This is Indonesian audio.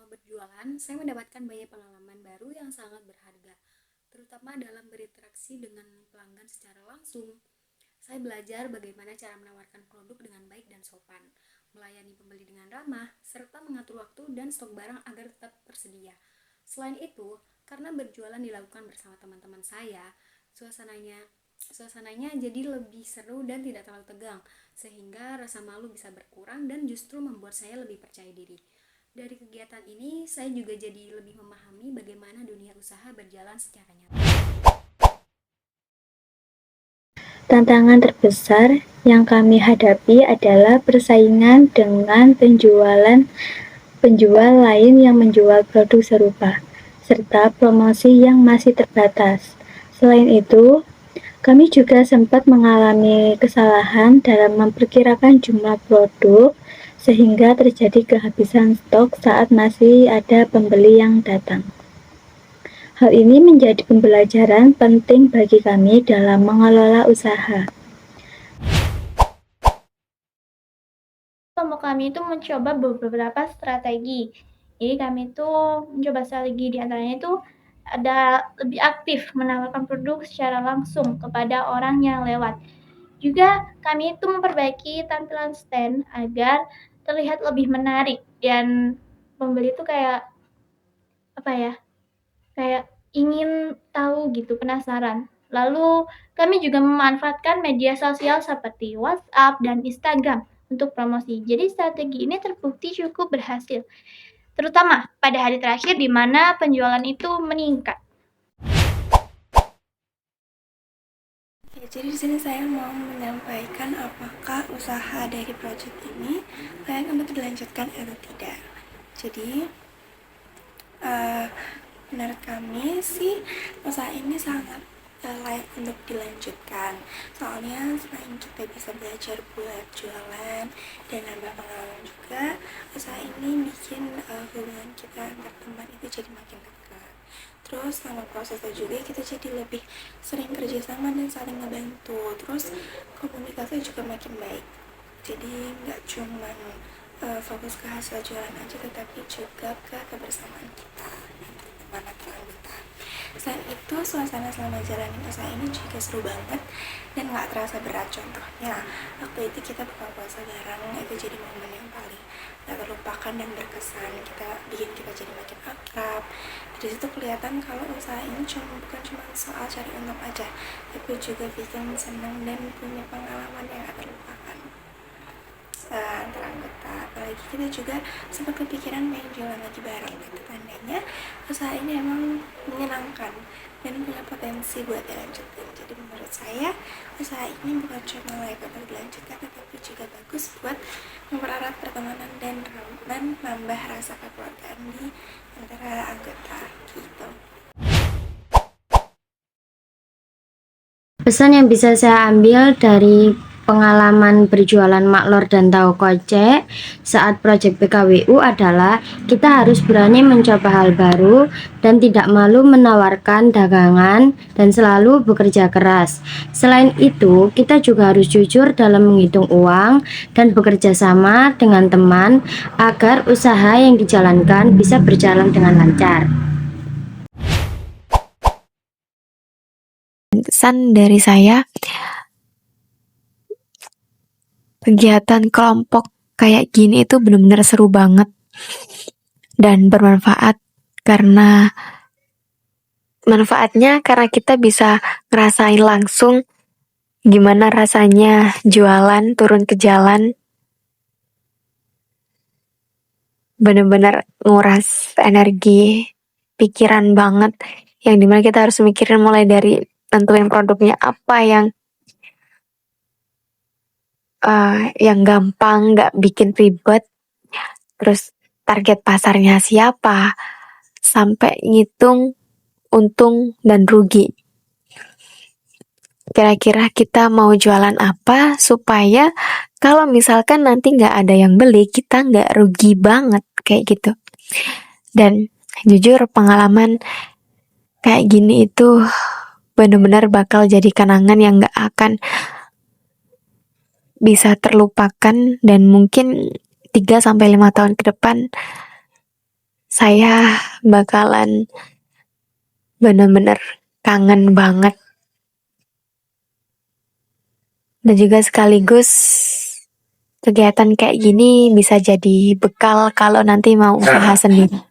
Selama berjualan, saya mendapatkan banyak pengalaman baru yang sangat berharga, terutama dalam berinteraksi dengan pelanggan secara langsung. Saya belajar bagaimana cara menawarkan produk dengan baik dan sopan, melayani pembeli dengan ramah, serta mengatur waktu dan stok barang agar tetap tersedia. Selain itu, karena berjualan dilakukan bersama teman-teman saya, suasananya suasananya jadi lebih seru dan tidak terlalu tegang, sehingga rasa malu bisa berkurang dan justru membuat saya lebih percaya diri. Dari kegiatan ini, saya juga jadi lebih memahami bagaimana dunia usaha berjalan secara nyata. Tantangan terbesar yang kami hadapi adalah persaingan dengan penjual lain yang menjual produk serupa, serta promosi yang masih terbatas. Selain itu, kami juga sempat mengalami kesalahan dalam memperkirakan jumlah produk, sehingga terjadi kehabisan stok saat masih ada pembeli yang datang. Hal ini menjadi pembelajaran penting bagi kami dalam mengelola usaha. Kelompok kami itu mencoba beberapa strategi. Jadi kami itu mencoba strategi di antaranya itu ada lebih aktif menawarkan produk secara langsung kepada orang yang lewat. Juga kami itu memperbaiki tampilan stand agar terlihat lebih menarik dan pembeli itu kayak apa ya? Kayak ingin tahu gitu, penasaran. Lalu kami juga memanfaatkan media sosial seperti WhatsApp dan Instagram untuk promosi. Jadi strategi ini terbukti cukup berhasil, terutama pada hari terakhir di mana penjualan itu meningkat. Jadi di sini saya mau menyampaikan apakah usaha dari project ini layak untuk dilanjutkan atau tidak. Jadi menurut kami sih usaha ini sangat layak untuk dilanjutkan. Soalnya selain kita bisa belajar buat jualan dan nambah pengalaman juga, usaha ini bikin hubungan kita antar teman itu jadi makin dekat. Terus sama prosesnya juga kita jadi lebih sering kerjasama dan saling ngebantu. Terus komunikasi juga makin baik. Jadi nggak cuma fokus ke hasil jualan aja, tetapi juga ke kebersamaan kita teman atau anggota. Selain itu, suasana selama jalanin usaha ini juga seru banget dan nggak terasa berat. Contohnya, waktu itu kita buka puasa bareng, itu jadi momen yang paling nggak terlupakan dan berkesan. Kita jadi makin akrab. Dari situ kelihatan kalau usaha ini bukan cuma soal cari untung aja, tapi juga bikin senang dan punya pengalaman yang nggak terlupakan antara anggota. Apalagi kita juga sempat kepikiran main jualan lagi bareng. Itu tandanya usaha ini emang menyenangkan dan punya potensi buat dilanjutin. Jadi menurut saya usaha ini bukan cuma layak untuk dilanjutkan, tetapi juga bagus buat mempererat pertemanan dan nambah rasa kekeluargaan di antara anggota gitu. Pesan yang bisa saya ambil dari pengalaman berjualan maklor dan tahu kocek saat proyek PKWU adalah kita harus berani mencoba hal baru dan tidak malu menawarkan dagangan dan selalu bekerja keras. Selain itu, kita juga harus jujur dalam menghitung uang dan bekerja sama dengan teman agar usaha yang dijalankan bisa berjalan dengan lancar. Kesan dari saya, kegiatan kelompok kayak gini itu benar-benar seru banget dan bermanfaat karena kita bisa ngerasain langsung gimana rasanya jualan, turun ke jalan, benar-benar nguras energi, pikiran banget, yang dimana kita harus mikirin mulai dari tentuin produknya apa yang gampang, nggak bikin ribet, terus target pasarnya siapa, sampai ngitung untung dan rugi. Kira-kira kita mau jualan apa supaya kalau misalkan nanti nggak ada yang beli, kita nggak rugi banget, kayak gitu. Dan jujur pengalaman kayak gini itu benar-benar bakal jadi kenangan yang nggak akan bisa terlupakan, dan mungkin 3-5 tahun ke depan saya bakalan bener-bener kangen banget. Dan juga sekaligus kegiatan kayak gini bisa jadi bekal kalau nanti mau usaha sendiri.